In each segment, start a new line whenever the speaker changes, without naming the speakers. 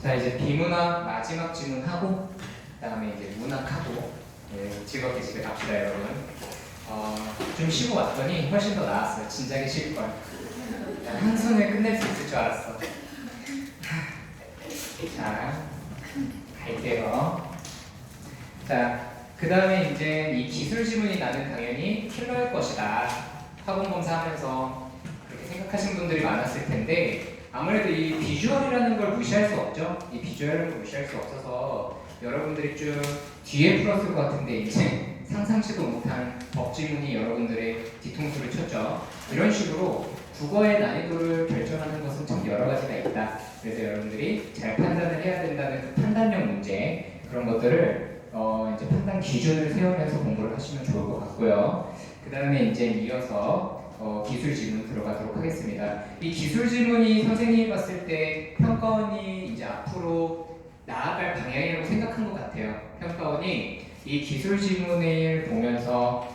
자, 이제 비문학 마지막 질문하고 그다음에 이제 문학하고 즐겁게 집에 갑시다, 여러분. 좀 쉬고 왔더니 훨씬 더 나았어요. 진작에 쉴 걸. 한숨에 끝낼 수 있을 줄 알았어. 자, 갈게요. 자, 그 다음에 이제 이 기술 지문이 나는 당연히 킬러일 것이다. 학원 검사하면서 그렇게 생각하신 분들이 많았을 텐데, 아무래도 이 비주얼이라는 걸 무시할 수 없죠. 이 비주얼을 무시할 수 없어서 여러분들이 좀 뒤에 풀었을 것 같은데 이제 상상치도 못한 법지문이 여러분들의 뒤통수를 쳤죠. 이런 식으로 국어의 난이도를 결정하는 것은 참 여러 가지가 있다. 그래서 여러분들이 잘 판단을 해야 된다는 그 판단력 문제, 그런 것들을 이제 판단 기준을 세우면서 공부를 하시면 좋을 것 같고요. 그 다음에 이제 이어서 기술 지문 들어가도록 하겠습니다. 이 기술 지문이 선생님이 봤을 때 평가원이 이제 앞으로 나아갈 방향이라고 생각한 것 같아요. 평가원이 이 기술 지문을 보면서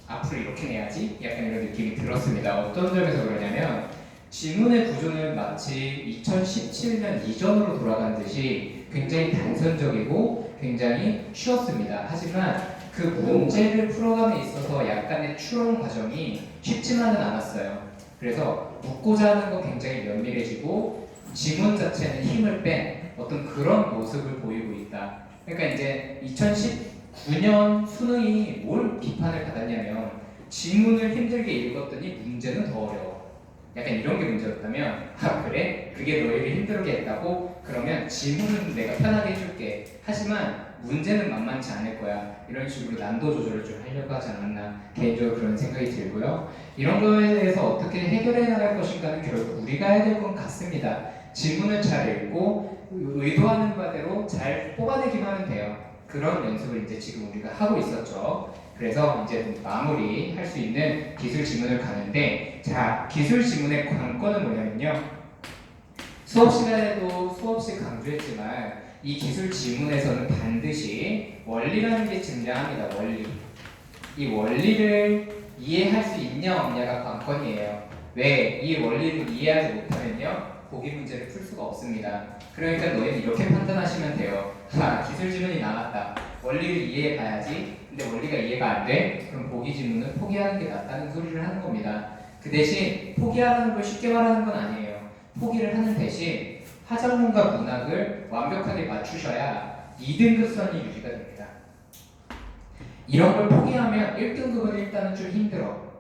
앞으로 이렇게 내야지? 약간 이런 느낌이 들었습니다. 어떤 점에서 그러냐면 지문의 구조는 마치 2017년 이전으로 돌아간 듯이 굉장히 단선적이고 굉장히 쉬웠습니다. 하지만 그 문제를 풀어감에 있어서 약간의 추론 과정이 쉽지만은 않았어요. 그래서 묻고자 하는 건 굉장히 면밀해지고 지문 자체는 힘을 뺀 어떤 그런 모습을 보이고 있다. 그러니까 이제 2019년 수능이 뭘 비판을 받았냐면 지문을 힘들게 읽었더니 문제는 더 어려워. 약간 이런 게 문제였다면 아 그래? 그게 너희를 힘들게 했다고? 그러면 지문은 내가 편하게 해줄게. 하지만 문제는 만만치 않을 거야. 이런 식으로 난도 조절을 좀 하려고 하지 않았나 개인적으로 그런 생각이 들고요. 이런 거에 대해서 어떻게 해결해 나갈 것인가는 결국 우리가 해야 될 것 같습니다. 지문을 잘 읽고 의도하는 바대로 잘 뽑아내기만 하면 돼요. 그런 연습을 이제 지금 우리가 하고 있었죠. 그래서 이제 마무리 할 수 있는 기술 지문을 가는데, 자, 기술 지문의 관건은 뭐냐면요. 수업 시간에도 수없이 강조했지만 이 기술 지문에서는 반드시 원리라는 게 등장합니다. 원리. 이 원리를 이해할 수 있냐 없냐가 관건이에요. 왜? 이 원리를 이해하지 못하면요 보기 문제를 풀 수가 없습니다. 그러니까 너희는 이렇게 판단하시면 돼요. 기술 지문이 나왔다. 원리를 이해해 봐야지. 근데 원리가 이해가 안 돼? 그럼 보기 지문은 포기하는 게 낫다는 소리를 하는 겁니다. 그 대신 포기하라는 걸 쉽게 말하는 건 아니에요. 포기를 하는 대신 화작문과 문학을 완벽하게 맞추셔야 2등급선이 유지가 됩니다. 이런 걸 포기하면 1등급은 일단은 좀 힘들어.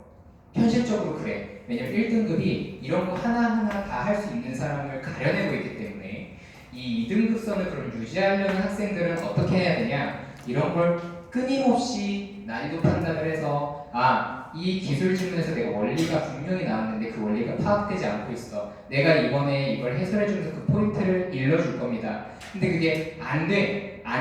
현실적으로 그래. 왜냐면 1등급이 이런 거 하나하나 다 할 수 있는 사람을 가려내고 있기 때문에 이 2등급선을 그럼 유지하려는 학생들은 어떻게 해야 되냐? 이런 걸 끊임없이 난이도 판단을 해서 이 기술 지문에서 내가 원리가 분명히 나왔는데 그 원리가 파악되지 않고 있어. 내가 이번에 이걸 해설해주면서 그 포인트를 일러줄 겁니다. 근데 그게 안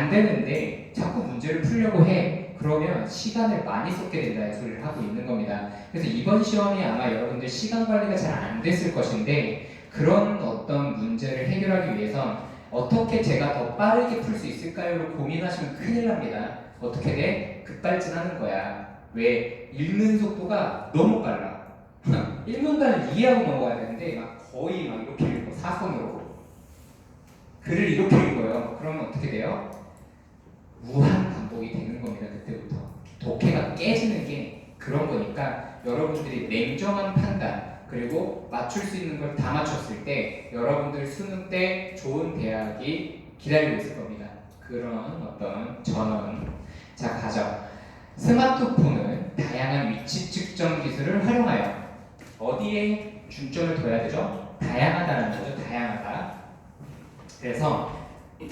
되는데 자꾸 문제를 풀려고 해. 그러면 시간을 많이 쏟게 된다는 소리를 하고 있는 겁니다. 그래서 이번 시험이 아마 여러분들 시간 관리가 잘 안 됐을 것인데 그런 어떤 문제를 해결하기 위해선 어떻게 제가 더 빠르게 풀 수 있을까요로 고민하시면 큰일 납니다. 어떻게 돼? 급발진하는 거야. 왜? 읽는 속도가 너무 빨라. 읽는다는 이해하고 넘어가야 되는데 거의 이렇게 읽고 사선으로 글을 이렇게 읽어요. 그러면 어떻게 돼요? 무한 반복이 되는 겁니다. 그때부터 독해가 깨지는 게 그런 거니까 여러분들이 냉정한 판단 그리고 맞출 수 있는 걸 다 맞췄을 때 여러분들 수능 때 좋은 대학이 기다리고 있을 겁니다. 그런 어떤 전원. 자, 가죠. 스마트폰은 다양한 위치 측정 기술을 활용하여 어디에 중점을 둬야 되죠? 다양하다는 거죠. 다양하다. 그래서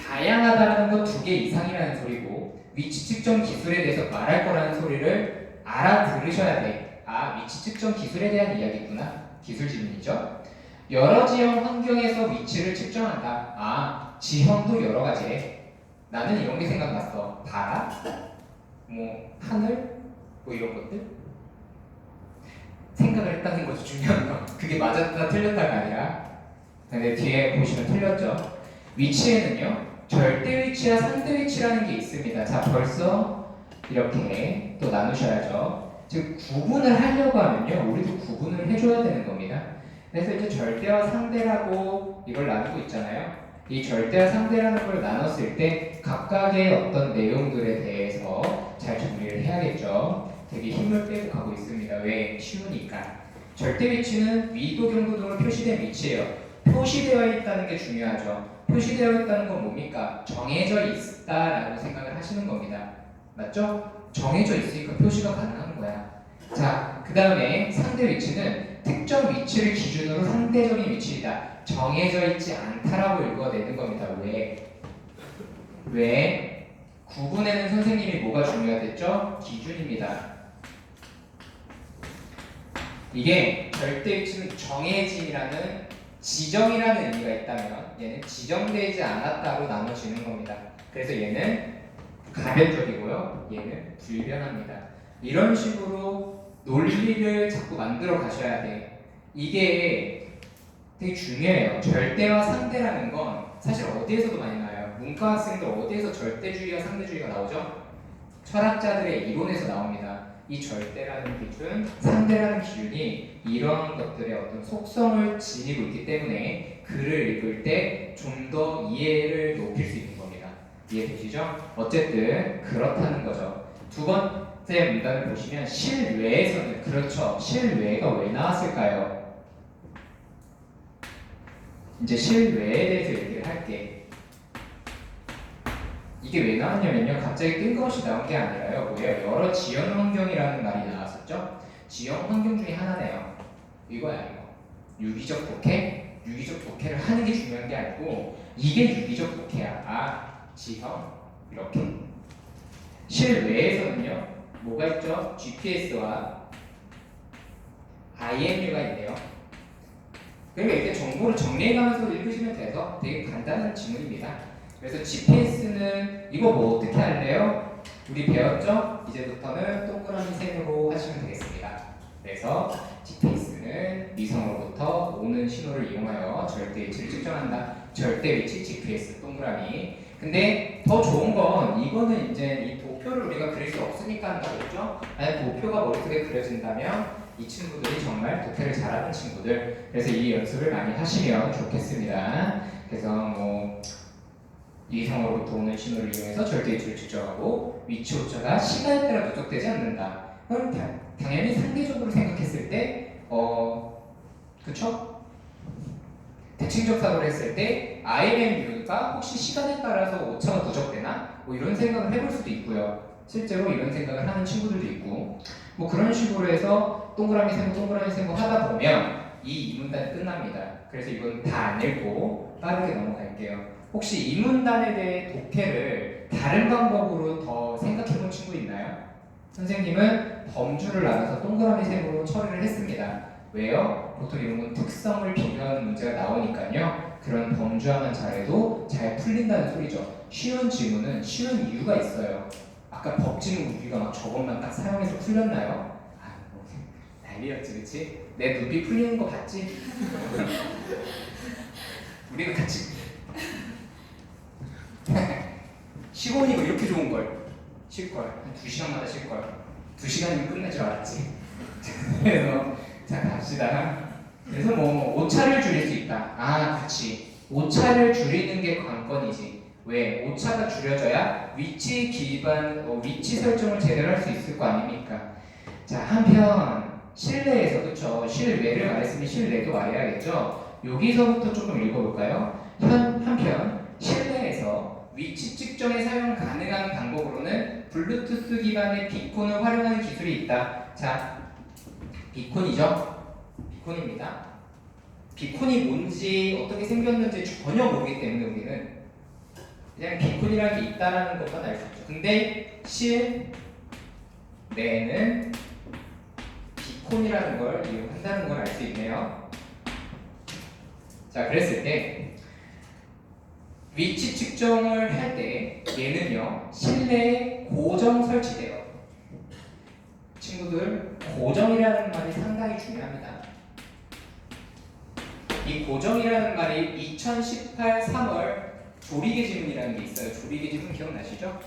다양하다는 건 2개 이상이라는 소리고 위치 측정 기술에 대해서 말할 거라는 소리를 알아들으셔야 돼. 위치 측정 기술에 대한 이야기구나. 기술 지문이죠. 여러 지형 환경에서 위치를 측정한다. 지형도 여러 가지래. 나는 이런 게 생각났어. 바다, 하늘, 이런 것들. 생각을 했다는 거죠. 중요한 건. 그게 맞았다 틀렸다가 아니라. 근데 뒤에 보시면 틀렸죠. 위치에는요 절대 위치와 상대 위치라는 게 있습니다. 자, 벌써 이렇게 또 나누셔야죠. 즉 구분을 하려고 하면요 우리도 구분을 해줘야 되는 겁니다. 그래서 이제 절대와 상대라고 이걸 나누고 있잖아요. 이 절대와 상대라는 걸 나눴을 때 각각의 어떤 내용들에 대해서 잘 정리를 해야겠죠. 되게 힘을 빼고 가고 있습니다. 왜? 쉬우니까. 절대 위치는 위도 경도 등으로 표시된 위치예요. 표시되어 있다는 게 중요하죠. 표시되어 있다는 건 뭡니까? 정해져 있다라고 생각을 하시는 겁니다. 맞죠? 정해져 있으니까 표시가 가능한 거야. 자, 그 다음에 상대 위치는 특정 위치를 기준으로 상대적인 위치이다. 정해져 있지 않다라고 읽어내는 겁니다. 왜? 구분에는 선생님이 뭐가 중요하댔죠? 기준입니다. 이게 절대 위치는 정해짐이라는 지정이라는 의미가 있다면 얘는 지정되지 않았다로 나눠지는 겁니다. 그래서 얘는 가변적이고요. 얘는 불변합니다. 이런 식으로 논리를 자꾸 만들어 가셔야 돼. 이게 되게 중요해요. 절대와 상대라는 건 사실 어디에서도 많이 나와요. 문과 학생들 어디에서 절대주의와 상대주의가 나오죠? 철학자들의 이론에서 나옵니다. 이 절대라는 기준, 상대라는 기준이 이런 것들의 어떤 속성을 지니고 있기 때문에 글을 읽을 때 좀 더 이해를 높일 수 있는 겁니다. 이해되시죠? 어쨌든 그렇다는 거죠. 두 번째 문단을 보시면 실외에서는 그렇죠. 실외가 왜 나왔을까요? 이제 실외에 대해서 얘기를 할게. 이게 왜 나왔냐면요. 갑자기 뜬금없이 나온 게 아니라요. 뭐예요? 여러 지연 환경이라는 말이 나왔었죠. 지연 환경 중에 하나네요. 이거야 이거. 유기적 독해? 유기적 독해를 하는 게 중요한 게 아니고 이게 유기적 독해야. 아, 지형 이렇게. 실외에서는요. 뭐가 있죠? GPS와 IMU가 있네요. 그리고 이렇게 정보를 정리해가면서 읽으시면 돼서 되게 간단한 지문입니다. 그래서 GPS는 이거 뭐 어떻게 할래요? 우리 배웠죠? 이제부터는 동그라미 셈으로 하시면 되겠습니다. 그래서 GPS는 위성으로부터 오는 신호를 이용하여 절대 위치를 측정한다. 절대 위치 GPS 동그라미. 근데 더 좋은 건 이거는 이제 이 도표를 우리가 그릴 수 없으니까 한다고했죠? 만약 도표가 머릿속에 그려진다면 이 친구들이 정말 독해를 잘하는 친구들. 그래서 이 연습을 많이 하시면 좋겠습니다. 그래서 뭐 위성으로부터 오는 신호를 이용해서 절대 위치를 측정하고 위치 오차가 시간에 따라 누적되지 않는다. 그럼 당연히 상대적으로 생각했을 때 그쵸? 대칭적 사고를 했을 때 IMU가 혹시 시간에 따라서 오차가 누적되나? 뭐 이런 생각을 해볼 수도 있고요. 실제로 이런 생각을 하는 친구들도 있고 뭐 그런 식으로 해서 동그라미 세모 하다 보면 이 문단이 끝납니다. 그래서 이건 다 안 읽고 빠르게 넘어갈게요. 혹시 이 문단에 대해 독해를 다른 방법으로 더 생각해 본 친구 있나요? 선생님은 범주를 나눠서 동그라미 셈으로 처리를 했습니다. 왜요? 보통 이런 건 특성을 비교하는 문제가 나오니까요. 그런 범주화만 잘해도 잘 풀린다는 소리죠. 쉬운 지문은 쉬운 이유가 있어요. 아까 법지문 우리가 막 저것만 딱 사용해서 풀렸나요? 아, 뭐 난리였지, 그치? 내 눈이 풀리는 거 봤지? 우리가 같이 시골이고 이렇게 좋은 걸 쉴걸 한 2시간마다 쉴걸 2시간이면 끝날 줄 알았지. 그래서 자 갑시다. 그래서 뭐 오차를 줄일 수 있다. 아 그치. 오차를 줄이는 게 관건이지. 왜? 오차가 줄여져야 위치 기반 위치 설정을 제대로 할 수 있을 거 아닙니까? 자 한편 실내에서 그쵸. 실외를 말했으면 실내도 말해야겠죠. 여기서부터 조금 읽어볼까요? 한편 실내에서 위치 측정에 사용 가능한 방법으로는 블루투스 기반의 비콘을 활용하는 기술이 있다. 자, 비콘이죠? 비콘입니다. 비콘이 뭔지 어떻게 생겼는지 전혀 모르기 때문에 우리는 그냥 비콘이라는 게 있다라는 것만 알 수 있죠. 근데 실내에는 비콘이라는 걸 이용한다는 걸 알 수 있네요. 자, 그랬을 때 위치 측정을 할 때 얘는요 실내에 고정 설치돼요. 친구들 고정이라는 말이 상당히 중요합니다. 이 고정이라는 말이 2018 3월 조리개 지문이라는 게 있어요. 조리개 지문 기억나시죠?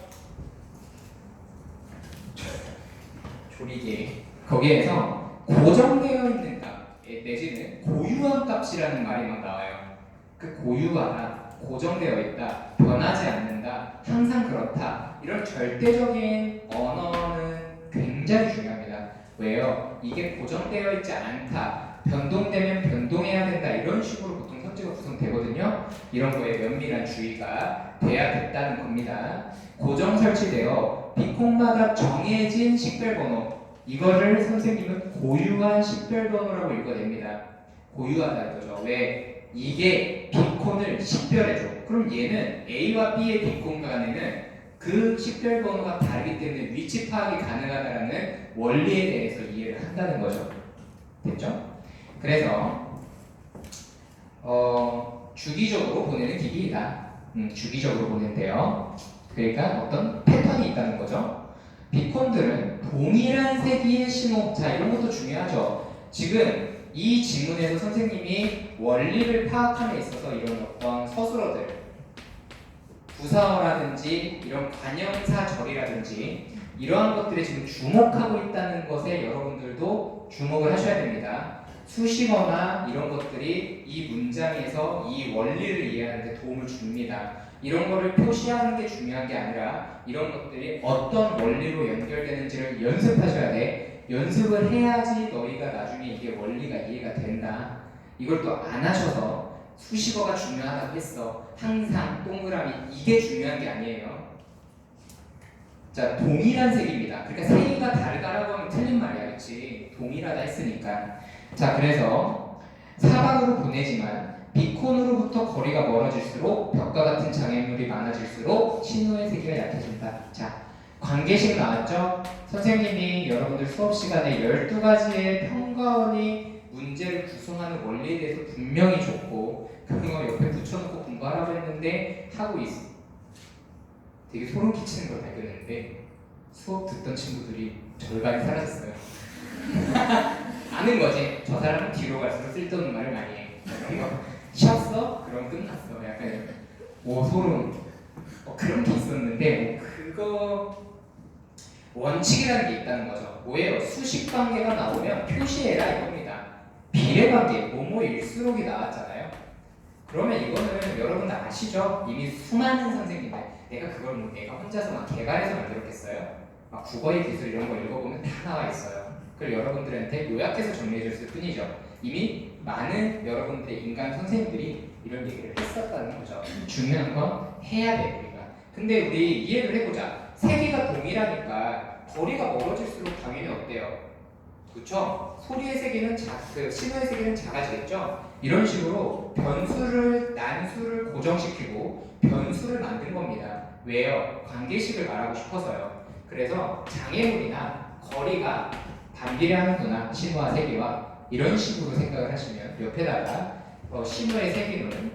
조리개 거기에서 고정되어 있는 값 내지는 고유한 값이라는 말이 막 나와요. 그 고유하다 고정되어 있다, 변하지 않는다, 항상 그렇다. 이런 절대적인 언어는 굉장히 중요합니다. 왜요? 이게 고정되어 있지 않다, 변동되면 변동해야 된다, 이런 식으로 보통 선지가 구성되거든요. 이런 거에 면밀한 주의가 돼야 됐다는 겁니다. 고정 설치되어 비콘마다 정해진 식별번호, 이거를 선생님은 고유한 식별번호라고 읽어냅니다. 고유하다는 거죠. 왜? 이게 비콘을 식별해줘. 그럼 얘는 A와 B의 비콘 간에는 그 식별번호가 다르기 때문에 위치 파악이 가능하다는 원리에 대해서 이해를 한다는 거죠. 됐죠? 그래서 주기적으로 보내는 기기이다. 주기적으로 보낸대요. 그러니까 어떤 패턴이 있다는 거죠. 비콘들은 동일한 세기의 신호, 자 이런 것도 중요하죠. 지금 이 지문에서 선생님이 원리를 파악함에 있어서 이런 어떤 서술어들, 부사어라든지 이런 관형사절이라든지 이러한 것들이 지금 주목하고 있다는 것에 여러분들도 주목을 하셔야 됩니다. 수식어나 이런 것들이 이 문장에서 이 원리를 이해하는 데 도움을 줍니다. 이런 거를 표시하는 게 중요한 게 아니라 이런 것들이 어떤 원리로 연결되는지를 연습하셔야 돼. 연습을 해야지 너희가 나중에 이게 원리가 이해가 된다. 이걸 또 안 하셔서 수식어가 중요하다고 했어, 항상 동그라미, 이게 중요한 게 아니에요. 자, 동일한 색입니다. 그러니까 색이가 다르다라고 하면 틀린 말이야, 그렇지? 동일하다 했으니까. 자, 그래서 사방으로 보내지만 비콘으로부터 거리가 멀어질수록 벽과 같은 장애물이 많아질수록 신호의 세기가 약해진다. 자, 관계식 나왔죠? 선생님이 여러분들 수업 시간에 12가지의 평가원이 문제를 구성하는 원리에 대해서 분명히 줬고 그거 옆에 붙여놓고 공부하라고 했는데 하고 있어. 되게 소름 끼치는 걸 발견했는데 수업 듣던 친구들이 절반이 사라졌어요. 아는 거지. 저 사람은 뒤로 갈수록 쓸데없는 말을 많이 해. 그런 거 쉬었어? 그럼 끝났어. 약간 오 소름. 그런 게 있었는데 그거 원칙이라는 게 있다는 거죠. 뭐예요? 수식 관계가 나오면 표시해라 이겁니다. 비례 관계, 뭐뭐일수록이 나왔잖아요. 그러면 이거는 여러분 다 아시죠? 이미 수많은 선생님들, 내가 그걸 뭐 내가 혼자서 막 개발해서 만들었겠어요? 막 국어의 기술 이런 거 읽어보면 다 나와 있어요. 그걸 여러분들한테 요약해서 정리해줬을 뿐이죠. 이미 많은 여러분들의 인간 선생님들이 이런 얘기를 했었다는 거죠. 중요한 건 해야 돼 우리가. 근데 우리 이해를 해보자. 세기가 동일하니까 거리가 멀어질수록 당연히 어때요? 그쵸? 소리의 세기는 신호의 세기는 작아지겠죠? 이런 식으로 변수를, 난수를 고정시키고 변수를 만든 겁니다. 왜요? 관계식을 말하고 싶어서요. 그래서 장애물이나 거리가 반비례하는구나, 신호와 세기와. 이런 식으로 생각을 하시면 옆에다가 신호의 세기는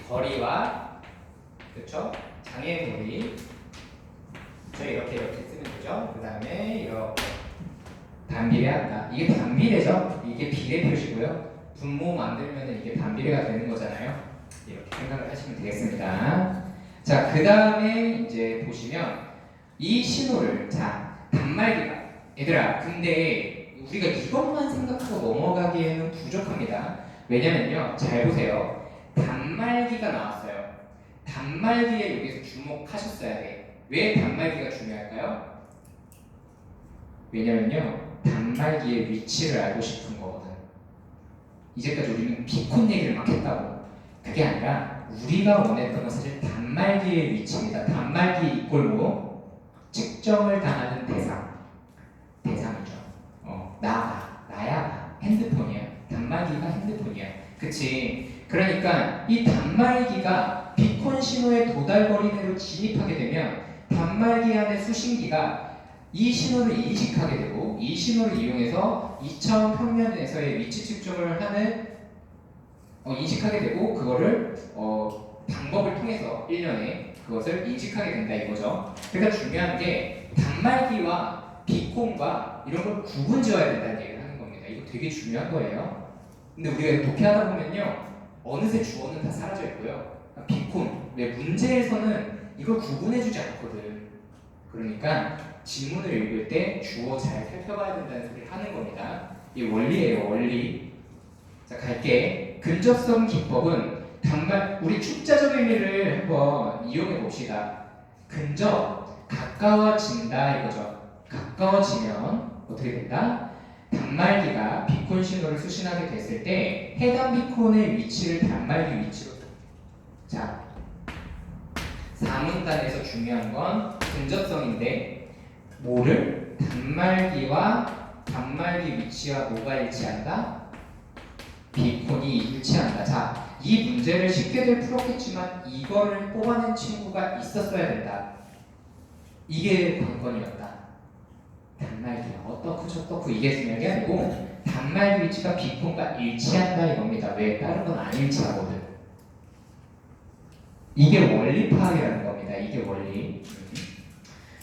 거리와, 그렇죠? 장애물이 이렇게 쓰면 되죠. 그 다음에 이렇게 반비례한다. 이게 반비례죠. 이게 비례 표시고요. 분모 만들면 이게 반비례가 되는 거잖아요. 이렇게 생각을 하시면 되겠습니다. 자, 그 다음에 이제 보시면 이 신호를, 자, 단말기가, 얘들아, 근데 우리가 이것만 생각하고 넘어가기에는 부족합니다. 왜냐면요, 잘 보세요. 단말기가 나왔어요. 단말기에 여기서 주목하셨어야 돼. 왜 단말기가 중요할까요? 왜냐면요, 단말기의 위치를 알고 싶은 거거든. 이제까지 우리는 비콘 얘기를 막 했다고. 그게 아니라 우리가 원했던 건 사실 단말기의 위치입니다. 단말기 이꼴 뭐? 측정을 당하는 대상이죠. 나야. 핸드폰이야. 단말기가 핸드폰이야. 그치? 그러니까 이 단말기가 비콘 신호의 도달거리 내로 진입하게 되면 단말기 안의 수신기가 이 신호를 인식하게 되고 이 신호를 이용해서 2차원 평면에서의 위치 측정을 하는 인식하게 되고 그거를 방법을 통해서 1년에 그것을 인식하게 된다 이거죠. 그러니까 중요한 게 단말기와 비콘과 이런 걸 구분 지어야 된다는 얘기를 하는 겁니다. 이거 되게 중요한 거예요. 근데 우리가 독해하다 보면요, 어느새 주어는 다 사라져 있고요. 비콘, 왜 문제에서는 이걸 구분해주지 않거든. 그러니까 지문을 읽을 때 주어 잘 살펴봐야 된다는 소리를 하는 겁니다. 이 원리예요, 원리. 자, 갈게. 근접성 기법은 우리 축자적 의미를 한번 이용해 봅시다. 근접, 가까워진다 이거죠. 가까워지면 어떻게 된다? 단말기가 비콘 신호를 수신하게 됐을 때 해당 비콘의 위치를 단말기 위치로. 자, 사문단에서 중요한 건 근접성인데 뭐를? 단말기 위치와 뭐가 일치한다? 비콘이 일치한다. 자, 이 문제를 쉽게들 풀었겠지만 이거를 뽑아낸 친구가 있었어야 된다. 이게 관건이었다. 단말기가 어떻고 저떻고 이게 중요한 게 아니고 단말기 위치가 비콘과 일치한다 이겁니다. 왜? 다른 건 안 일치하거든. 이게 원리 파악이라는 겁니다. 이게 원리.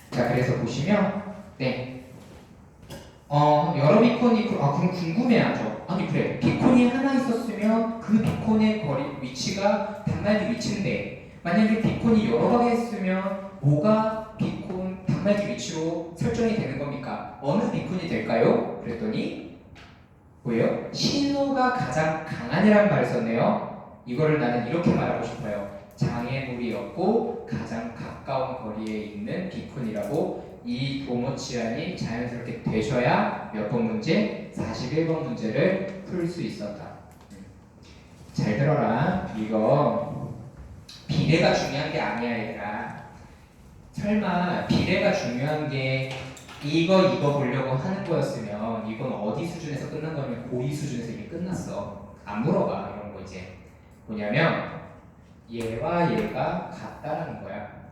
자, 그래서 보시면 여러 비콘이 그럼 궁금해하죠. 아니 그래, 비콘이 하나 있었으면 그 비콘의 위치가 단말기 위치인데 만약에 비콘이 여러 가게 있으면 뭐가 비콘 단말기 위치로 설정이 되는 겁니까? 어느 비콘이 될까요? 그랬더니 뭐예요? 신호가 가장 강한이라는 말을 썼네요. 이거를 나는 이렇게 말하고 싶어요. 장애물이었고 가장 가까운 거리에 있는 비콘이라고 이 도모 치안이 자연스럽게 되셔야 몇 번 문제? 41번 문제를 풀 수 있었다. 잘 들어라. 이거 비례가 중요한 게 아니야 얘들아. 설마 비례가 중요한 게 이거 보려고 하는 거였으면 이건 어디 수준에서 끝난 거면 고2 수준에서 이미 끝났어. 안 물어봐 이런 거 이제. 뭐냐면 얘와 얘가 같다라는 거야.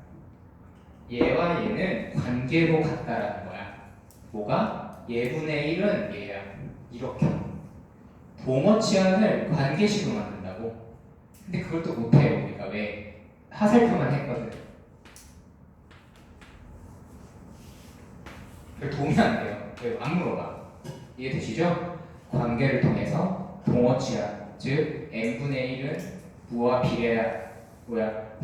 얘와 얘는 관계로 같다라는 거야. 뭐가? 얘분의 1은 얘야. 이렇게. 동어 치안을 관계식으로 만든다고. 근데 그걸 또 못해요 우리가. 왜? 하살표만 했거든. 그걸 도움이 안 돼요. 왜? 안 물어봐. 이해되시죠? 관계를 통해서 동어 치안, 즉 n분의 1은 무와 비례야.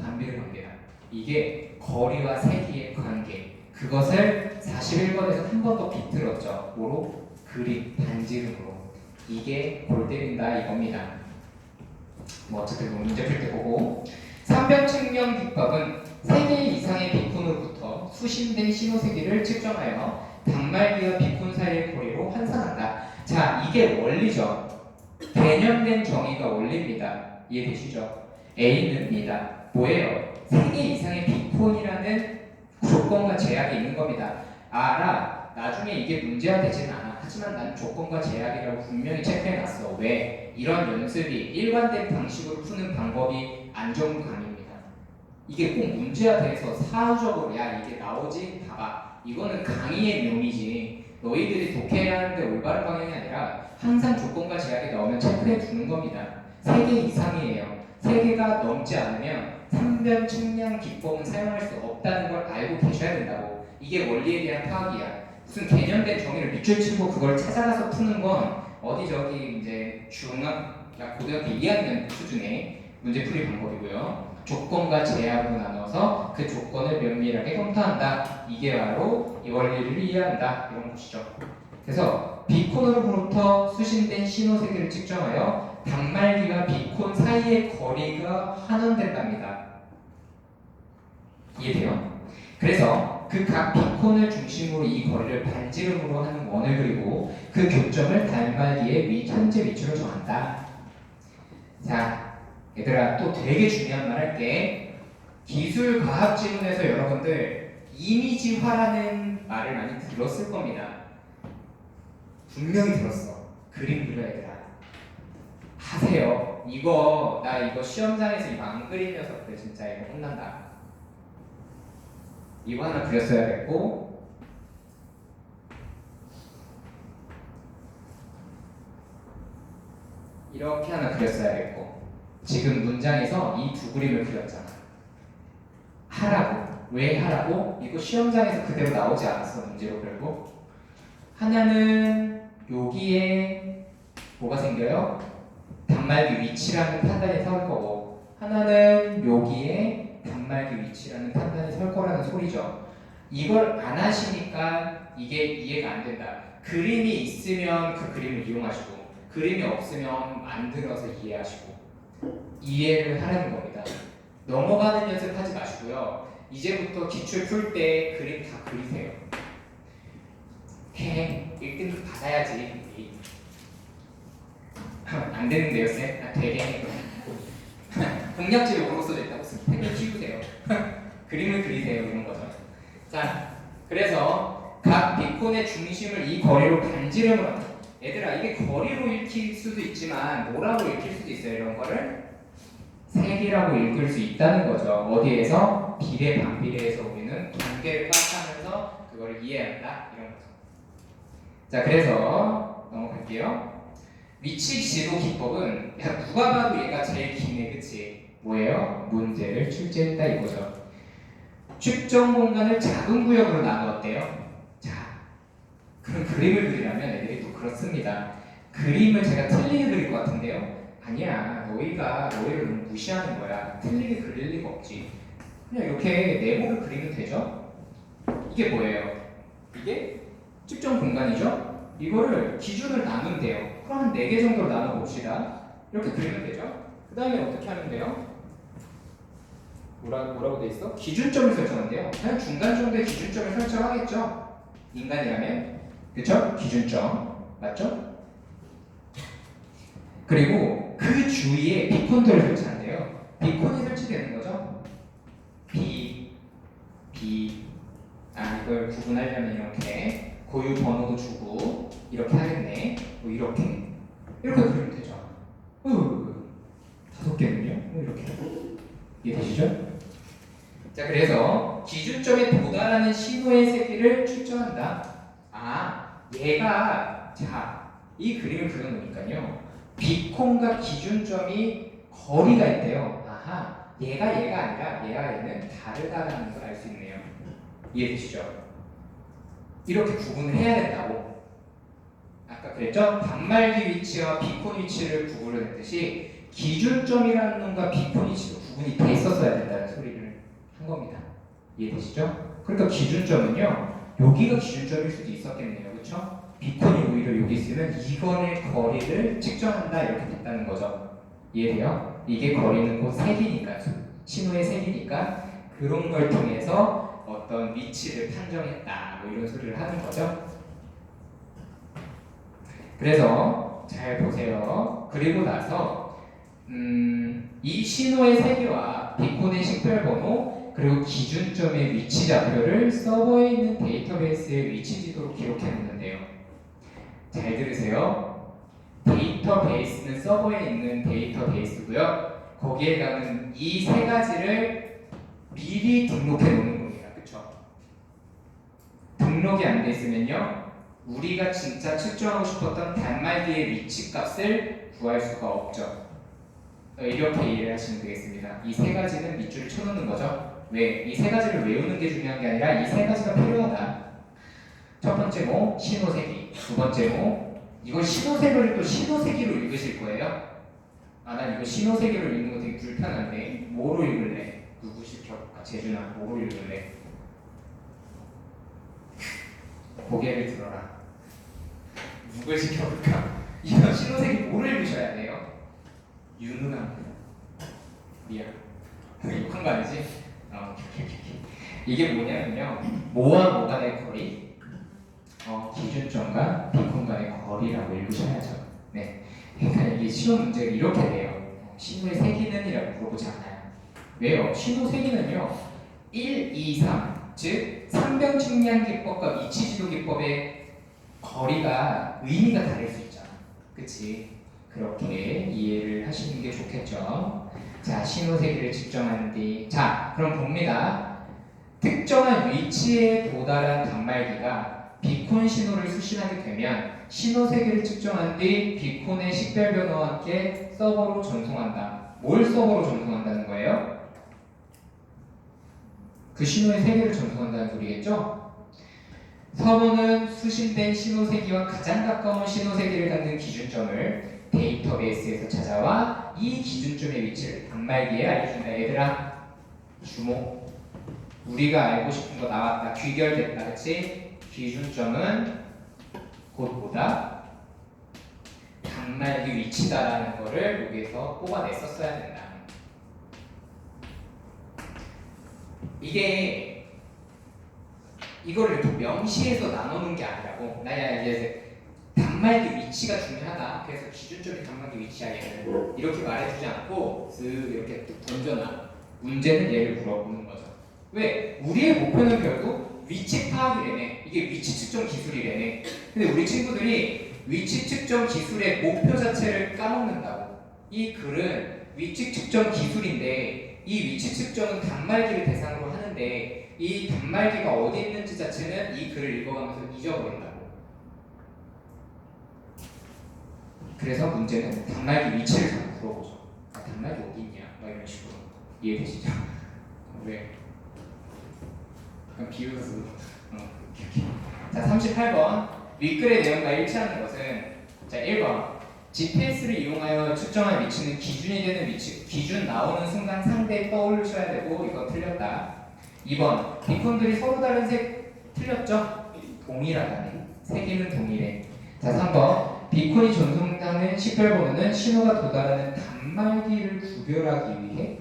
반비례 관계다. 이게 거리와 세기의 관계. 그것을 41번에서 한 번 더 비틀었죠. 뭐로? 그림, 반지름으로. 이게 골 때린다 이겁니다. 뭐 어쨌든 문제 풀 때 보고. 삼변 측량 기법은 3개 이상의 비콘으로부터 수신된 신호 세기를 측정하여 단말기와 비콘 사이의 거리로 환산한다. 자, 이게 원리죠. 개념된 정의가 원리입니다. 이해되시죠? A는 B다. 뭐예요? 3개 이상의 비콘이라는 조건과 제약이 있는 겁니다. 알아. 나중에 이게 문제가 되지는 않아. 하지만 난 조건과 제약이라고 분명히 체크해놨어. 왜? 이런 연습이 일관된 방식으로 푸는 방법이 안정감입니다. 이게 꼭 문제가 돼서 사후적으로 야 이게 나오지? 봐봐. 이거는 강의의 묘미지. 너희들이 독해야 하는데 올바른 방향이 아니라 항상 조건과 제약이 나오면 체크해 두는 겁니다. 3개 이상이에요. 3개가 넘지 않으면 3변 측량 기법은 사용할 수 없다는 걸 알고 계셔야 된다고. 이게 원리에 대한 파악이야. 무슨 개념된 정의를 밑줄 치고 그걸 찾아가서 푸는 건 어디 저기 이제 고등학교 2학년 수준의 문제풀이 방법이고요. 조건과 제약으로 나눠서 그 조건을 면밀하게 검토한다. 이게 바로 이 원리를 이해한다. 이런 것이죠. 그래서 비콘으로부터 수신된 신호 세기를 측정하여 단말기와 비콘 사이의 거리가 환원된답니다. 이해돼요? 그래서 그 각 비콘을 중심으로 이 거리를 반지름으로 하는 원을 그리고 그 교점을 단말기의 현재 위치로 정한다. 자, 얘들아 또 되게 중요한 말 할게. 기술 과학 지문에서 여러분들 이미지화라는 말을 많이 들었을 겁니다. 분명히 들었어. 그림 그려 얘들아. 하세요. 나 이거 시험장에서 이거 안 그리면서 그래 진짜 이거 혼난다. 이거 하나 그렸어야겠고 이렇게 하나 그렸어야겠고 지금 문장에서 이 두 그림을 그렸잖아. 하라고. 왜 하라고? 이거 시험장에서 그대로 나오지 않았어. 문제로 결국 하나는 여기에 뭐가 생겨요? 단말기 위치라는 판단이 설 거고 하나는 여기에 단말기 위치라는 판단이 설 거라는 소리죠. 이걸 안 하시니까 이게 이해가 안 된다. 그림이 있으면 그 그림을 이용하시고 그림이 없으면 만들어서 이해하시고 이해를 하라는 겁니다. 넘어가는 연습하지 마시고요. 이제부터 기출 풀 때 그림 다 그리세요. 해 1등급 받아야지. 안 되는데요, 쌤? 되게 공략집에 오로 써져 있다고 쌤 키우세요. 그림을 그리세요, 이런 거죠. 자, 그래서 각 비콘의 중심을 이 거리로 반지름을 합니다. 얘들아, 이게 거리로 읽힐 수도 있지만 뭐라고 읽힐 수도 있어요. 이런 거를 색이라고 읽을 수 있다는 거죠. 어디에서? 비례 반비례에서 우리는 관계를 파악하면서 그거를 이해한다, 이런 거죠. 자, 그래서 넘어갈게요. 위치 지도 기법은 야, 누가 봐도 얘가 제일 기네, 그치? 뭐예요? 문제를 출제했다 이거죠. 측정 공간을 작은 구역으로 나누었대요. 자, 그럼 그림을 그리려면 애들이 또 그렇습니다. 그림을 제가 틀리게 그릴 것 같은데요. 아니야, 너희를 너무 무시하는 거야. 틀리게 그릴 리가 없지. 그냥 이렇게 네모를 그리면 되죠. 이게 뭐예요? 이게 측정 공간이죠. 이거를 기준을 나누면 돼요. 그럼 한 4개 정도로 나눠봅시다. 이렇게 그리면 되죠. 그 다음에 어떻게 하면 돼요? 뭐라고 돼 있어? 기준점을 설정한대요. 그냥 중간 정도의 기준점을 설정하겠죠. 인간이라면. 그쵸? 기준점. 맞죠? 그리고 그 주위에 비콘들을 설치한대요. 비콘이 설치되는 거죠. 이걸 구분하려면 이렇게 고유 번호도 주고 이렇게 하겠네. 뭐 이렇게 그리면 되죠. 5개는요? 이렇게 이해되시죠? 자, 그래서 기준점에 도달하는 신호의 세기를 측정한다. 얘가 이 그림을 그려놓으니까요. 비콘과 기준점이 거리가 있대요. 얘가 아니라 얘는 다르다는 걸 알 수 있네요. 이해되시죠? 이렇게 구분을 해야 된다고. 아까 그랬죠? 단말기 위치와 비콘 위치를 구분을 했듯이 기준점이라는 놈과 비콘 위치도 구분이 돼 있었어야 된다는 소리를 한 겁니다. 이해되시죠? 그러니까 기준점은요, 여기가 기준점일 수도 있었겠네요. 그렇죠? 비콘이 오히려 여기 있으면 이건의 거리를 측정한다 이렇게 됐다는 거죠. 이해돼요? 이게 거리는 곧 색이니까, 신호의 색이니까 그런 걸 통해서 어떤 위치를 판정했다 뭐 이런 소리를 하는 거죠. 그래서 잘 보세요. 그리고 나서 이 신호의 세기와 비콘의 식별번호 그리고 기준점의 위치 좌표를 서버에 있는 데이터베이스의 위치 지도로 기록해 놓는데요. 잘 들으세요. 데이터베이스는 서버에 있는 데이터베이스고요. 거기에다는 이 세 가지를 미리 등록해 놓는 겁니다. 그쵸? 등록이 안 돼 있으면요, 우리가 진짜 측정하고 싶었던 단말기의 위치 값을 구할 수가 없죠. 이렇게 이해를 하시면 되겠습니다. 이 세 가지는 밑줄을 쳐놓는 거죠. 왜? 이 세 가지를 외우는 게 중요한 게 아니라 이 세 가지가 필요하다. 첫 번째 뭐? 신호세기. 두 번째 뭐? 이걸 신호세기를 또 신호세기로 읽으실 거예요. 난 이거 신호세기로 읽는 거 되게 불편한데 뭐로 읽을래? 누구 시켜볼까? 재준아, 뭐로 읽을래? 고개를 들어라. 누굴 시켜볼까? 이거 신호세기 뭐로 읽으셔야 돼요? 유능한 미안. 욕한 거 아니지? 이게 뭐냐면요, 뭐와 뭐 간의 거리, 기준점과 비콘 간의 거리라고 읽으셔야죠. 네. 그러니까 이게 시험 문제가 이렇게 돼요. 신호의 세기는? 이라고 물어보지 않아요. 왜요? 신호 세기는요, 1, 2, 3, 즉 3병 측량 기법과 위치 지도 기법의 거리가 의미가 다를 수 있잖아. 그치? 그렇게 이해를 하시는 게 좋겠죠. 자, 신호 세기를 측정한 뒤, 자, 그럼 봅니다. 특정한 위치에 도달한 단말기가 비콘 신호를 수신하게 되면 신호 세기를 측정한 뒤 비콘의 식별 변화와 함께 서버로 전송한다. 뭘 서버로 전송한다는 거예요? 그 신호의 세기를 전송한다는 소리겠죠? 서버는 수신된 신호 세기와 가장 가까운 신호 세기를 갖는 기준점을 데이터베이스에서 찾아와 이 기준점의 위치를 단말기에 알려준다. 얘들아, 주목. 우리가 알고 싶은 거 나왔다. 귀결됐다. 그치? 기준점은 곧 뭐다? 단말기 위치다라는 거를 여기에서 뽑아냈었어야 된다. 이거를 이렇게 명시해서 나누는 게 아니라고. 나야 이제 단말기 위치가 중요하다. 그래서 기준적인 단말기 위치야 얘는 이렇게 말해주지 않고 쓱 이렇게 뚝 던져놔. 문제는 얘를 물어보는 거죠. 왜? 우리의 목표는 결국 위치 파악이래네. 이게 위치 측정 기술이래네. 근데 우리 친구들이 위치 측정 기술의 목표 자체를 까먹는다고. 이 글은 위치 측정 기술인데 이 위치 측정은 단말기를 대상으로 하는데 이 단말기가 어디 있는지 자체는 이 글을 읽어가면서 잊어버린다고. 그래서 문제는 단말기 위치를 자꾸 물어보죠. 아, 단말기 어디 있냐? 막 이런 식으로. 이해되시죠? 왜? 그럼 비유해서 자, 38번 윗글의 내용과 일치하는 것은 자, 1번 GPS를 이용하여 측정한 위치는 기준이 되는 위치, 기준 나오는 순간 상대에 떠올리셔야 되고 이거 틀렸다. 2번 비콘들이 서로 다른 색 틀렸죠? 동일하다네. 색이는 동일해. 자, 3번 비콘이 전송하는 식별번호는 신호가 도달하는 단말기를 구별하기 위해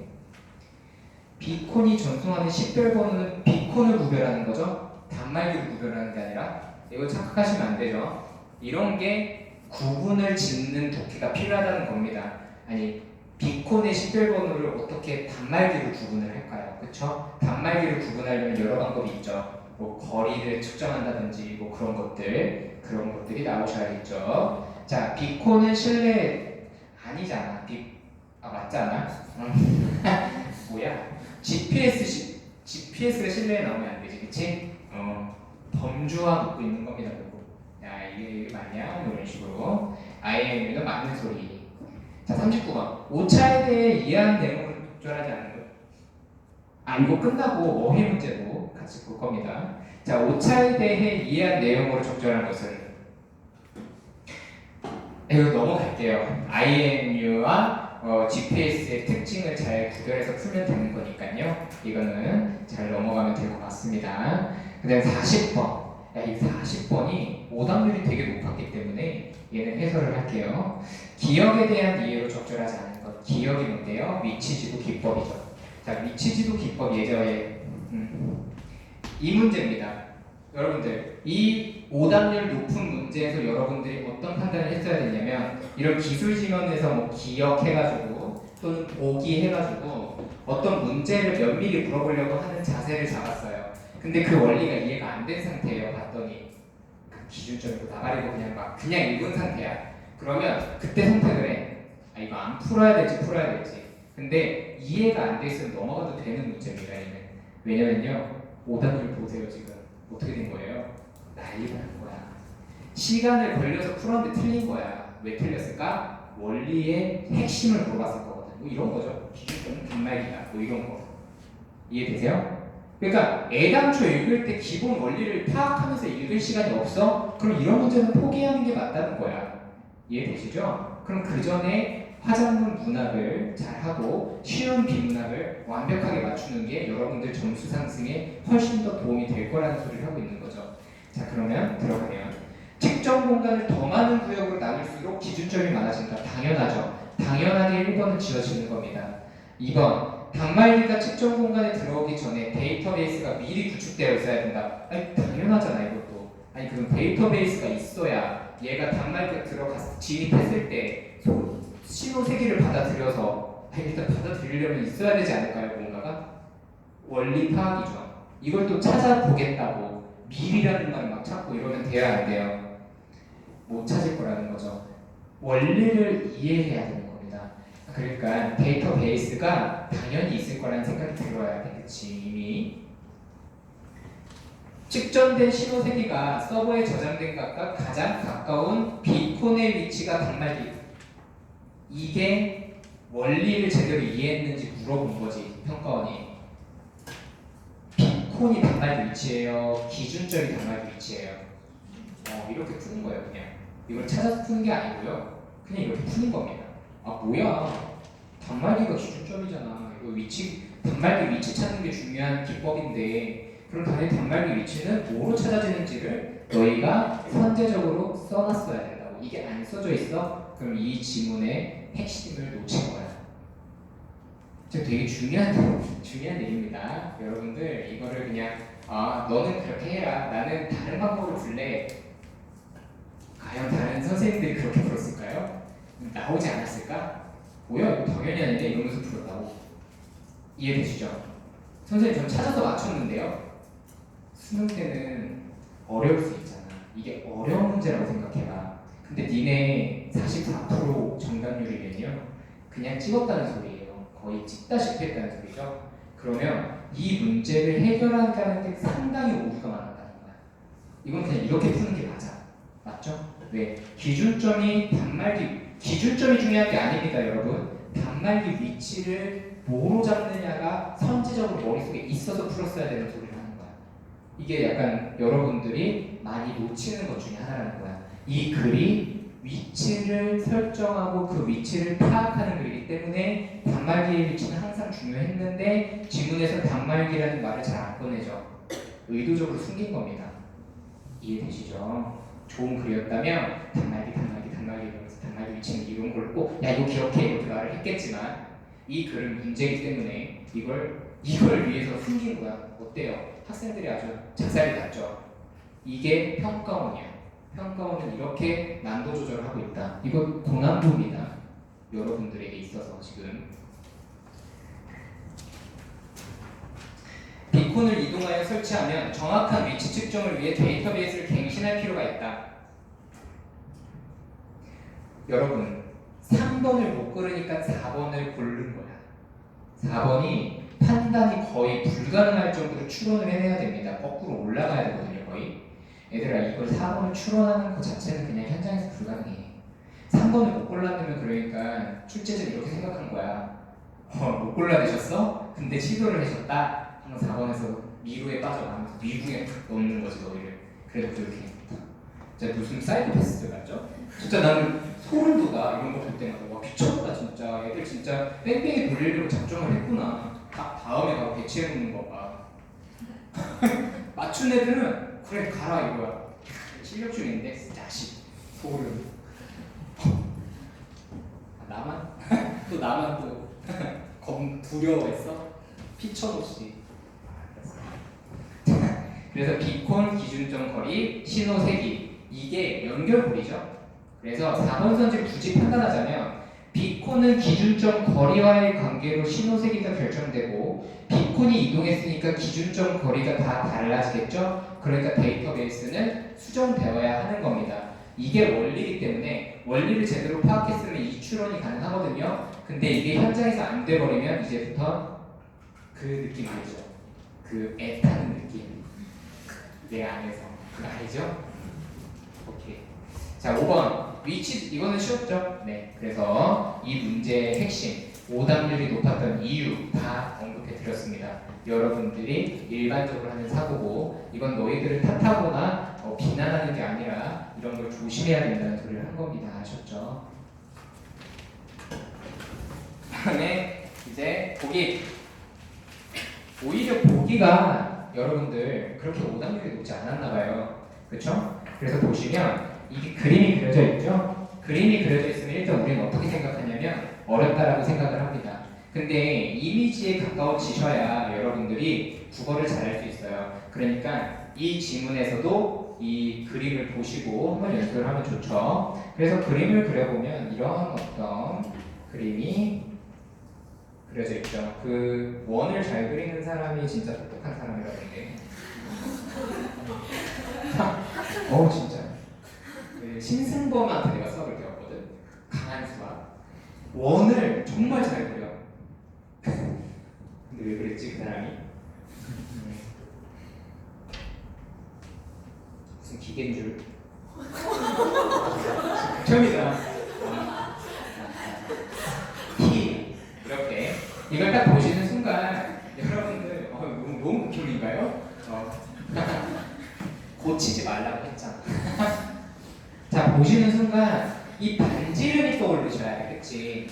비콘이 전송하는 식별번호는 비콘을 구별하는 거죠. 단말기를 구별하는 게 아니라. 이거 착각하시면 안 되죠. 이런 게 구분을 짓는 독해가 필요하다는 겁니다. 아니 비콘의 식별번호를 어떻게 단말기로 구분을 할까요? 그쵸? 단말기를 구분하려면 여러 방법이 있죠. 뭐 거리를 측정한다든지 뭐 그런 것들이 나오셔야겠죠. 자, 비콘은 실내 아니잖아. 맞잖아. 뭐야? GPS가 실내에 나오면 안 되지, 그치? 범주화 묻고 있는 겁니다, 결국. 야, 이게 맞냐? 뭐 이런 식으로. IMU는 맞는 소리. 자, 39번. 오차에 대해 이해한 내용을 적절하지 않는 것. 아, 이거 끝나고 어휘 문제도 같이 볼 겁니다. 자, 오차에 대해 이해한 내용으로 적절한 것은 이거 넘어갈게요. IMU와 GPS의 특징을 잘 구별해서 풀면 되는 거니까요. 이거는 잘 넘어가면 될 것 같습니다. 그 다음에 40번. 이 40번이 오답률이 되게 높았기 때문에 얘는 해설을 할게요. 기억에 대한 이해로 적절하지 않은 것. 기억이 뭔데요? 위치지도 기법이죠. 자, 위치지도 기법 예제에 이 문제입니다. 여러분들, 이 오답률 높은 문제에서 여러분들이 어떤 판단을 했어야 되냐면 이런 기술 지면에서 뭐 기억해가지고 또는 보기 해가지고 어떤 문제를 면밀히 물어보려고 하는 자세를 잡았어요. 근데 그 원리가 이해가 안 된 상태예요. 봤더니 기준점이고 나가리고 그냥 읽은 상태야. 그러면 그때 선택을 해. 아, 이거 안 풀어야 될지 풀어야 될지. 근데 이해가 안 돼 있으면 넘어가도 되는 문제입니다. 얘는. 왜냐면요, 오답률 보세요. 지금 어떻게 된 거예요? 난리가 난 거야. 시간을 걸려서 풀었는데 틀린 거야. 왜 틀렸을까? 원리의 핵심을 물어봤을 거거든. 뭐 이런 거죠. 기준점은 단말기다. 뭐 이런 거. 이해되세요? 그러니까 애당초 읽을 때 기본 원리를 파악하면서 읽을 시간이 없어? 그럼 이런 문제는 포기하는 게 맞다는 거야. 이해되시죠? 그럼 그 전에 화작문 문학을 잘하고 쉬운 비문학을 완벽하게 맞추는 게 여러분들 점수 상승에 훨씬 더 도움이 될 거라는 소리를 하고 있는 거죠. 자, 그러면 들어가면 측정 공간을 더 많은 구역으로 나눌수록 기준점이 많아진다. 당연하죠. 당연하게 1번은 지워지는 겁니다. 2번 단말기가 측정 공간에 들어오기 전에 데이터베이스가 미리 구축되어 있어야 된다. 아니 당연하잖아 이것도. 아니 그럼 데이터베이스가 있어야 얘가 단말기가 들어가서 진입했을 때 신호 세기를 받아들여서 일단 받아들이려면 있어야 되지 않을까요? 뭔가가? 원리 파악이죠. 이걸 또 찾아보겠다고 미리라는 말을 막 찾고 이러면 돼야 안 돼요. 못 찾을 거라는 거죠. 원리를 이해해야 되는 겁니다. 그러니까 데이터베이스가 당연히 있을 거라는 생각이 들어야 돼. 그치? 이미 측정된 신호 세기가 서버에 저장된 것과 가장 가까운 비콘의 위치가 단말기. 이게 원리를 제대로 이해했는지 물어본 거지, 평가원이. 비콘이 단말기 위치예요? 기준점이 단말기 위치예요? 이렇게 푸는 거예요, 그냥. 이걸 찾아서 푸는 게 아니고요. 그냥 이렇게 푸는 겁니다. 아, 뭐야. 단말기가 기준점이잖아. 이거 단말기 위치 찾는 게 중요한 기법인데, 그럼 당연히 단말기 위치는 뭐로 찾아지는지를 너희가 선제적으로 써놨어야 된다고. 이게 안 써져 있어? 그럼 이 지문의 핵심을 놓친 거야. 지금 되게 중요한 얘기입니다. 여러분들 이거를 그냥 너는 그렇게 해라. 나는 다른 방법으로 풀래. 과연 다른 선생님들이 그렇게 풀었을까요? 나오지 않았을까? 뭐야 이거 당연히 아닌데 이러면서 풀었다고. 이해되시죠? 선생님 전 찾아서 맞췄는데요. 수능 때는 어려울 수 있잖아. 이게 어려운 문제라고 생각해봐. 근데 니네 44% 정답률이면요 그냥 찍었다는 소리예요. 거의 찍다시피 했다는 소리죠. 그러면 이 문제를 해결하는 데 상당히 오류가 많았다는 거야. 이건 그냥 이렇게 푸는 게 맞죠? 왜? 기준점이 중요한 게 아닙니다, 여러분. 단말기 위치를 뭐로 잡느냐가 선지적으로 머릿속에 있어서 풀었어야 되는 소리를 하는 거야. 이게 약간 여러분들이 많이 놓치는 것 중에 하나라는 거야. 이 글이 위치를 설정하고 그 위치를 파악하는 글이기 때문에 단말기의 위치는 항상 중요했는데 지문에서 단말기라는 말을 잘 안 꺼내죠. 의도적으로 숨긴 겁니다. 이해되시죠? 좋은 글이었다면 단말기 이러면서 단말기 위치는 이런 걸 꼭 야 이거 기억해 이렇게 말을 했겠지만 이 글은 문제이기 때문에 이걸 위해서 숨긴 거야. 어때요? 학생들이 아주 작살이 났죠. 이게 평가원이야. 평가원은 이렇게 난도 조절을 하고 있다. 이거 고난도입니다. 여러분들에게 있어서 지금 비콘을 이동하여 설치하면 정확한 위치 측정을 위해 데이터베이스를 갱신할 필요가 있다. 여러분 3번을 못 고르니까 4번을 고른 거야. 4번이 판단이 거의 불가능할 정도로 추론을 해내야 됩니다. 거꾸로 올라가야 되거든요. 거의. 얘들아 이걸 4번을 추론하는 것 자체는 그냥 현장에서 불가능해. 3번을 못 골라내면 그러니까 출제자는 이렇게 생각한 거야. 못 골라내셨어? 근데 시도를 하셨다? 하면 4번에서 미루에 빠져나가면서 미궁에 넣는 거지 너희를. 그래도 그렇게 진짜 무슨 사이코패스들 같죠? 진짜 나는 소름 돋아. 이런 거 볼 때마다 와 미쳤다 진짜. 애들 진짜 뺑뺑이 돌리려고 작정을 했구나. 딱 다음에 가고 배치해놓는 거 봐. 맞춘 애들은 그래 가라 이거야. 실력 중인데 자식 소름. 나만? 또 나만 또 두려워했어? 피쳐놓지. 그래서 비콘 기준점 거리 신호 세기 이게 연결고리죠. 그래서 4번 선지를 굳이 판단하자면 비콘은 기준점 거리와의 관계로 신호 세기가 결정되고 비콘이 이동했으니까 기준점 거리가 다 달라지겠죠. 그러니까 데이터베이스는 수정되어야 하는 겁니다. 이게 원리이기 때문에 원리를 제대로 파악했으면 이 추론이 가능하거든요. 근데 이게 현장에서 안 돼버리면 이제부터 그 느낌 알죠? 그 애타는 느낌. 내 안에서 그거 알죠? 오케이. 자 5번 위치 이거는 쉬웠죠? 네. 그래서 이 문제의 핵심 오답률이 높았던 이유 다 언급해 드렸습니다. 여러분들이 일반적으로 하는 사고고 이건 너희들을 탓하거나 비난하는 게 아니라 이런 걸 조심해야 된다는 소리를 한 겁니다. 아셨죠? 다음에 이제 보기. 오히려 보기가 여러분들 그렇게 오답률이 높지 않았나 봐요. 그렇죠? 그래서 보시면 이게 그림이 그려져 있죠? 그림이 그려져 있으면 일단 우리는 어떻게 생각하냐면 어렵다라고 생각을 합니다. 근데 이미지에 가까워지셔야 여러분들이 국어를 잘할 수 있어요. 그러니까 이 지문에서도 이 그림을 보시고 한번 연습을 하면 좋죠. 그래서 그림을 그려보면 이런 어떤 그림이 그려져 있죠. 그 원을 잘 그리는 사람이 진짜 똑똑한 사람이라던데. 진짜. 그 신승범한테 내가 수학을 배웠거든. 강한 수학. 원을 정말 잘 그려. 근데 왜 그랬지 그 사람이? 무슨 기계인 줄. 처음이잖아. 이렇게 이걸 딱 보시는 순간 여러분들 너무 극혐인가요? 고치지 말라고 했잖아. 자 보시는 순간 이 반지름이 떠오르셔야 돼, 그치?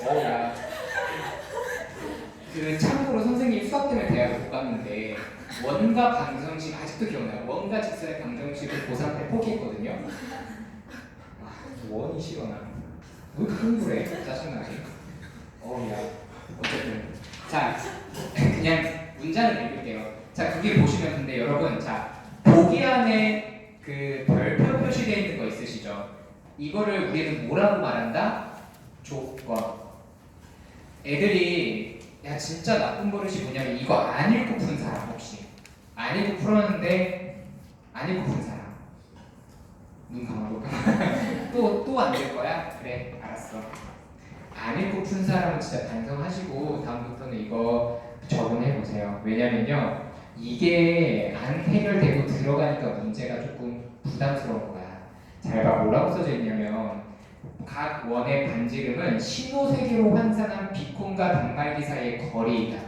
야. 그 참고로 선생님 수학 때문에 대학을 못 갔는데 원과 방정식 아직도 기억나요? 원과 직선의 방정식을 고3 때 포기했거든요. 원이 싫어나. 왜 그런 거래? 짜증나게. 야. 어쨌든. 자, 그냥 문장을 읽을게요. 자, 그게 보시면 근데 여러분, 자, 보기 안에 그 별표 표시되어 있는 거 있으시죠? 이거를 우리는 뭐라고 말한다? 조건. 애들이 야 진짜 나쁜 버릇이 뭐냐면 이거 안 읽고 푼 사람 혹시 안 읽고 풀었는데 안 읽고 푼 사람 눈 감아볼까? 또 안 될 거야? 그래 알았어. 안 읽고 푼 사람은 진짜 반성하시고 다음부터는 이거 적응해 보세요. 왜냐면요 이게 안 해결되고 들어가니까 문제가 조금 부담스러운 거야. 잘 봐 뭐라고 써져 있냐면 각 원의 반지름은 신호세계로 환산한 비콘과 단말기 사이의 거리이다.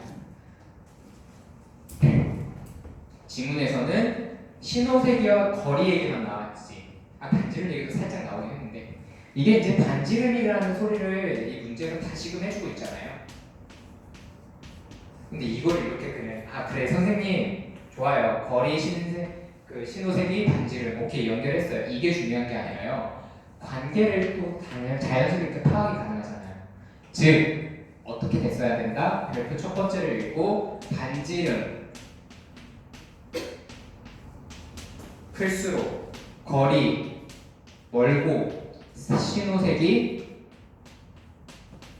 지문에서는 신호세계와 거리 얘기만 나왔지. 반지름 얘기도 살짝 나오긴 했는데 이게 이제 반지름이라는 소리를 이 문제로 다시금 해주고 있잖아요. 근데 이걸 이렇게 그래 선생님 좋아요. 거리 그 신호세계 반지름 오케이 연결했어요. 이게 중요한 게 아니라요. 관계를 또 자연스럽게 파악이 가능하잖아요. 즉 어떻게 됐어야 된다? 별표 첫 번째를 읽고 반지름 클수록 거리 멀고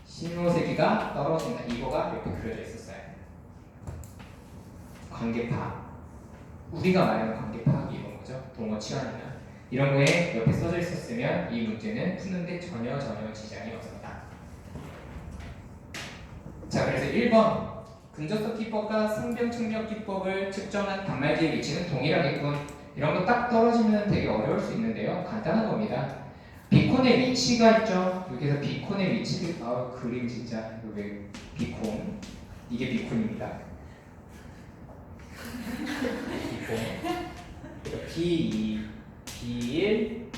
신호세기가 떨어진다. 이거가 이렇게 그려져 있었어요. 관계 파악. 우리가 말하는 관계 파악이 이런 거죠. 동어 치환이나 이런 거에 옆에 써져 있었으면 이 문제는 푸는데 전혀 지장이 없었다. 자, 그래서 1번 근접석 기법과 상변 측력 기법을 측정한 단말기의 위치는 동일하겠군. 이런 거 딱 떨어지면 되게 어려울 수 있는데요. 간단한 겁니다. 비콘의 위치가 있죠. 여기서 비콘의 위치를 그림 진짜 왜 비콘 이게 비콘입니다. 비콘 B2 B1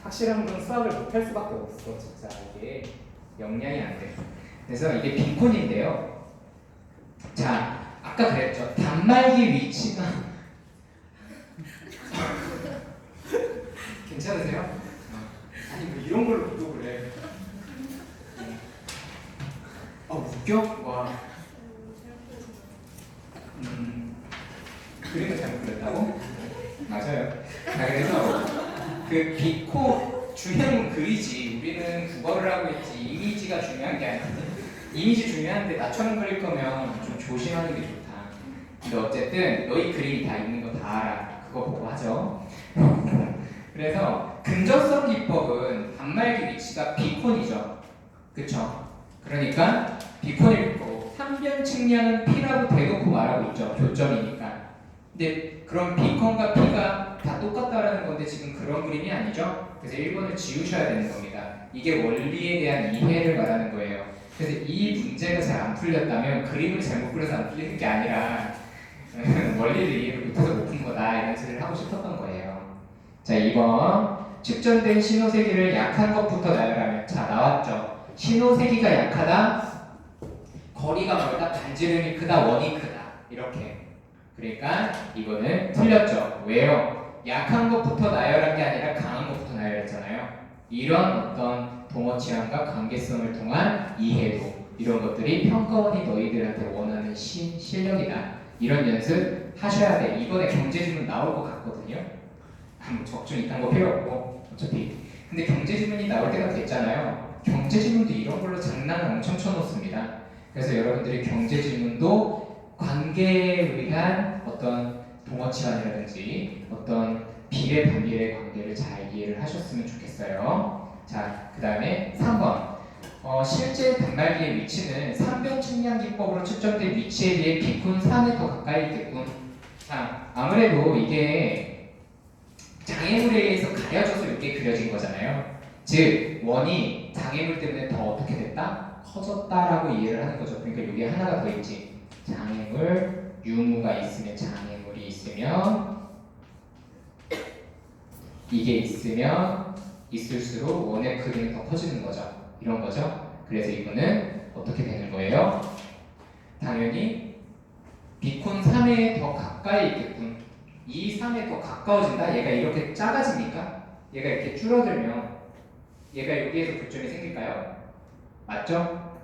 확실한 건 수학을 못할 수밖에 없어. 진짜 이게 역량이 안 돼. 그래서 이게 비콘인데요. 자, 아까 그랬죠. 단말기 위치가 괜찮으세요? 아니 뭐 이런 걸로 구독을 해. 웃겨? 와. 그림을 잘못 그렸다고? 맞아요. 자, 그래서 그 비코 중요한 건 글이지. 우리는 국어를 하고 있지. 이미지가 중요한 게 아니야. 이미지 중요한데 나처럼 그릴 거면 좀 조심하는 게 좋다. 근데 어쨌든 너희 그림이 다 있는 거 다 알아. 그거 보고 하죠. 그래서 근접성 기법은 단말기 위치가 비콘이죠. 그쵸? 그러니까 비콘일 거고 삼변 측량은 P라고 대놓고 말하고 있죠. 교점이니까. 근데 그럼 비콘과 P가 다 똑같다라는 건데 지금 그런 그림이 아니죠. 그래서 1번을 지우셔야 되는 겁니다. 이게 원리에 대한 이해를 말하는 거예요. 그래서 이 문제가 잘 안 풀렸다면 그림을 잘못 그려서 안 풀리는 게 아니라 원리를 이해를 못해서 못 푼 거다 이런 소리를 하고 싶었던 거예요. 자, 2번 측정된 신호세기를 약한 것부터 나열하면 자 나왔죠. 신호세기가 약하다, 거리가 멀다, 반지름이 크다, 원이 크다 이렇게. 그러니까 이거는 틀렸죠. 왜요? 약한 것부터 나열한 게 아니라 강한 것부터 나열했잖아요. 이런 어떤 동어 취향과 관계성을 통한 이해도 이런 것들이 평가원이 너희들한테 원하는 실력이다. 이런 연습 하셔야 돼. 이번에 경제지문 나올 것 같거든요. 뭐 적중 이딴 거 필요 없고 어차피. 근데 경제지문이 나올 때가 됐잖아요. 경제지문도 이런 걸로 장난을 엄청 쳐놓습니다. 그래서 여러분들이 경제지문도 관계에 의한 어떤 동어 치환이라든지 어떤 비례 반비례 관계를 잘 이해를 하셨으면 좋겠어요. 자, 그 다음에 3번 실제 단말기의 위치는 삼변 측량 기법으로 측정된 위치에 비해 비콘 3에 더 가까이 있겠군. 자, 아무래도 이게 장애물에 의해서 가려져서 이렇게 그려진 거잖아요. 즉 원이 장애물 때문에 더 어떻게 됐다? 커졌다라고 이해를 하는 거죠. 그러니까 여기 하나가 더 있지. 장애물, 유무가 있으면 장애물이 있으면 이게 있으면 있을수록 원의 크기는 더 커지는 거죠. 이런 거죠. 그래서 이거는 어떻게 되는 거예요? 당연히 B콘 3에 더 가까이 있겠군. 이 3에 더 가까워진다? 얘가 이렇게 작아집니까? 얘가 이렇게 줄어들면 얘가 여기에서 교점이 생길까요? 맞죠?